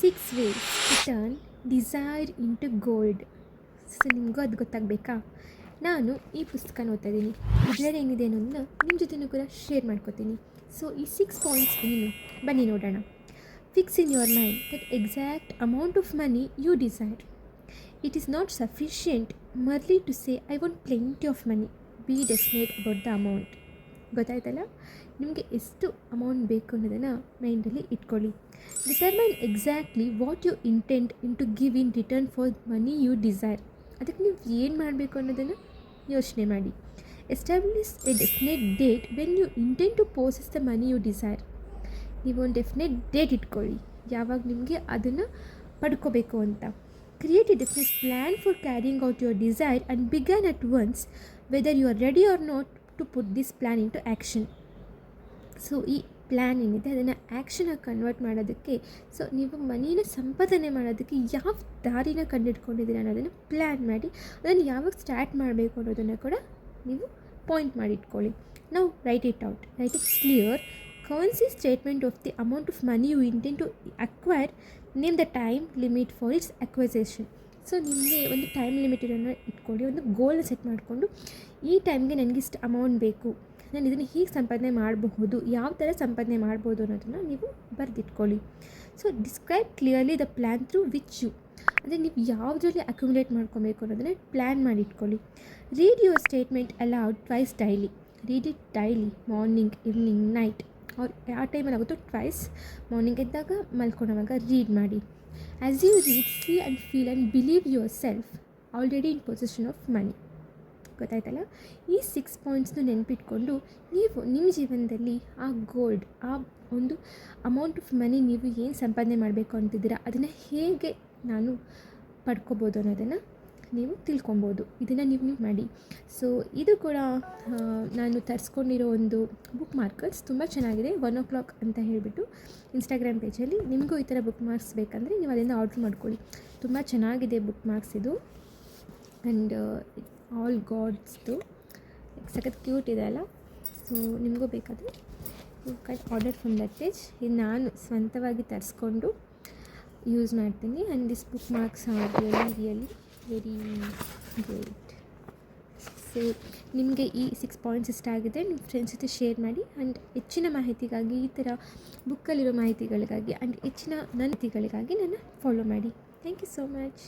6 ways to turn desire into gold. So ನಿಮಗೂ ಅದು ಗೊತ್ತಾಗಬೇಕಾ? ನಾನು ಈ ಪುಸ್ತಕನ ಓದ್ತಾ ಇದ್ದೀನಿ. ಇದರಲ್ಲಿ ಏನಿದೆ ಅನ್ನೋದನ್ನ ನಿಮ್ಮ ಜೊತೆನೂ ಕೂಡ ಶೇರ್ ಮಾಡ್ಕೋತೀನಿ. ಸೊ ಈ 6 ಪಾಯಿಂಟ್ಸ್ ಏನು ಬನ್ನಿ ನೋಡೋಣ. Fix in your mind that exact amount of money you desire. It is not sufficient merely to say I want plenty of money. Be definite about the amount. ಗೊತ್ತಾಯ್ತಲ್ಲ? ನಿಮಗೆ ಎಷ್ಟು amount ಬೇಕು ಅನ್ನೋದನ್ನು ಮೈಂಡಲ್ಲಿ ಇಟ್ಕೊಳ್ಳಿ. Determine exactly what you intend in to give in return for money you desire. ಅದಕ್ಕೆ ನೀವು ಏನು ಮಾಡಬೇಕು ಅನ್ನೋದನ್ನು ಯೋಚನೆ ಮಾಡಿ. Establish a definite date when you intend to possess the money you desire. ನೀವು ಒಂದು ಡೆಫಿನೆಟ್ ಡೇಟ್ ಇಟ್ಕೊಳ್ಳಿ ಯಾವಾಗ ನಿಮಗೆ ಅದನ್ನು ಪಡ್ಕೋಬೇಕು ಅಂತ. Create a definite plan for carrying out your desire and begin at once whether you are ready or not to put this plan into action. So ಈ plan ಏನಿದೆ ಅದನ್ನು ಆ್ಯಕ್ಷನಾಗಿ ಕನ್ವರ್ಟ್ ಮಾಡೋದಕ್ಕೆ, ಸೊ ನೀವು ಮನಿನ ಸಂಪಾದನೆ ಮಾಡೋದಕ್ಕೆ ಯಾವ ದಾರಿನ ಕಂಡುಹಿಡ್ಕೊಂಡಿದ್ದೀರ ಅನ್ನೋದನ್ನು ಪ್ಲ್ಯಾನ್ ಮಾಡಿ, ಅದನ್ನು ಯಾವಾಗ ಸ್ಟಾರ್ಟ್ ಮಾಡಬೇಕು ಅನ್ನೋದನ್ನು ಕೂಡ ನೀವು ಪಾಯಿಂಟ್ ಮಾಡಿಟ್ಕೊಳ್ಳಿ. ನಾವು write it out, write it clear, concise statement of the amount of money you intend to acquire, name the time limit for its acquisition. So ನಿಮಗೆ ಒಂದು ಟೈಮ್ ಲಿಮಿಟನ್ನು ಇಟ್ಕೊಳ್ಳಿ, ಒಂದು ಗೋಲ್ನ ಸೆಟ್ ಮಾಡಿಕೊಂಡು ಈ ಟೈಮ್ಗೆ ನನಗಿಷ್ಟು ಅಮೌಂಟ್ ಬೇಕು, ನಾನು ಇದನ್ನು ಹೀಗೆ ಸಂಪಾದನೆ ಮಾಡಬಹುದು, ಯಾವ ಥರ ಸಂಪಾದನೆ ಮಾಡ್ಬೋದು ಅನ್ನೋದನ್ನು ನೀವು ಬರೆದಿಟ್ಕೊಳ್ಳಿ. So describe clearly the plan through which you, ಅಂದರೆ ನೀವು ಯಾವುದರಲ್ಲಿ ಅಕ್ಯುಮುಲೇಟ್ ಮಾಡ್ಕೊಬೇಕು ಅನ್ನೋದನ್ನು ಪ್ಲ್ಯಾನ್ ಮಾಡಿ ಇಟ್ಕೊಳ್ಳಿ. Read your statement aloud twice daily. Read it daily, morning, evening, night, ಅವ್ರು ಯಾವ ಟೈಮಲ್ಲಿ ಆಗುತ್ತೋ ಟ್ವೈಸ್, ಮಾರ್ನಿಂಗ್ ಎದ್ದಾಗ ಮಲ್ಕೊಳ್ಳೋವಾಗ ರೀಡ್ ಮಾಡಿ. As you read, see and feel and believe yourself already in possession of money. ಗೊತ್ತಾಯ್ತಲ್ಲ? ಈ 6 ಪಾಯಿಂಟ್ಸ್ನ ನೆನಪಿಟ್ಕೊಂಡು ನೀವು ನಿಮ್ಮ ಜೀವನದಲ್ಲಿ ಆ ಗೋಲ್ಡ್, ಆ ಒಂದು ಅಮೌಂಟ್ ಆಫ್ ಮನಿ ನೀವು ಏನು ಸಂಪಾದನೆ ಮಾಡಬೇಕು ಅಂತಿದ್ದೀರಾ ಅದನ್ನು ಹೇಗೆ ನಾನು ಪಡ್ಕೋಬೋದು ಅನ್ನೋದನ್ನು ನೀವು ತಿಳ್ಕೊಬೋದು. ಇದನ್ನು ನೀವು ಮಾಡಿ. ಸೊ ಇದು ಕೂಡ ನಾನು ತರಿಸ್ಕೊಂಡಿರೋ ಒಂದು ಬುಕ್ ಮಾರ್ಕರ್ಸ್ ತುಂಬ ಚೆನ್ನಾಗಿದೆ. 1 o'clock ಅಂತ ಹೇಳಿಬಿಟ್ಟು ಇನ್ಸ್ಟಾಗ್ರಾಮ್ ಪೇಜಲ್ಲಿ. ನಿಮಗೂ ಈ ಥರ ಬುಕ್ ಮಾರ್ಕ್ಸ್ ಬೇಕಂದರೆ ನೀವು ಅಲ್ಲಿಂದ ಆರ್ಡ್ರ್ ಮಾಡ್ಕೊಳ್ಳಿ. ತುಂಬ ಚೆನ್ನಾಗಿದೆ ಬುಕ್ ಮಾರ್ಕ್ಸ್ ಇದು. ಆ್ಯಂಡ್ ಆಲ್ ಗಾಡ್ಸ್ದು ಸಖತ್ ಕ್ಯೂಟ್ ಇದೆ ಅಲ್ಲ. ಸೊ ನಿಮಗೂ ಬೇಕಾದರೆ you can order from that page. ಇದು ನಾನು ಸ್ವಂತವಾಗಿ ತರಿಸ್ಕೊಂಡು ಯೂಸ್ ಮಾಡ್ತೀನಿ. And this bookmarks are really very great. So ನಿಮಗೆ ಈ 6 ಪಾಯಿಂಟ್ಸ್ ಇಷ್ಟ ಆಗಿದೆ, ನಿಮ್ಮ ಫ್ರೆಂಡ್ಸ್ ಜೊತೆ ಶೇರ್ ಮಾಡಿ. ಆ್ಯಂಡ್ ಹೆಚ್ಚಿನ ಮಾಹಿತಿಗಾಗಿ, ಈ ಥರ ಬುಕ್ಕಲ್ಲಿರೋ ಮಾಹಿತಿಗಳಿಗಾಗಿ ಆ್ಯಂಡ್ ಹೆಚ್ಚಿನ ನನ್ನ ಮಾಹಿತಿಗಳಿಗಾಗಿ ನನ್ನ ಫಾಲೋ ಮಾಡಿ. Thank you so much.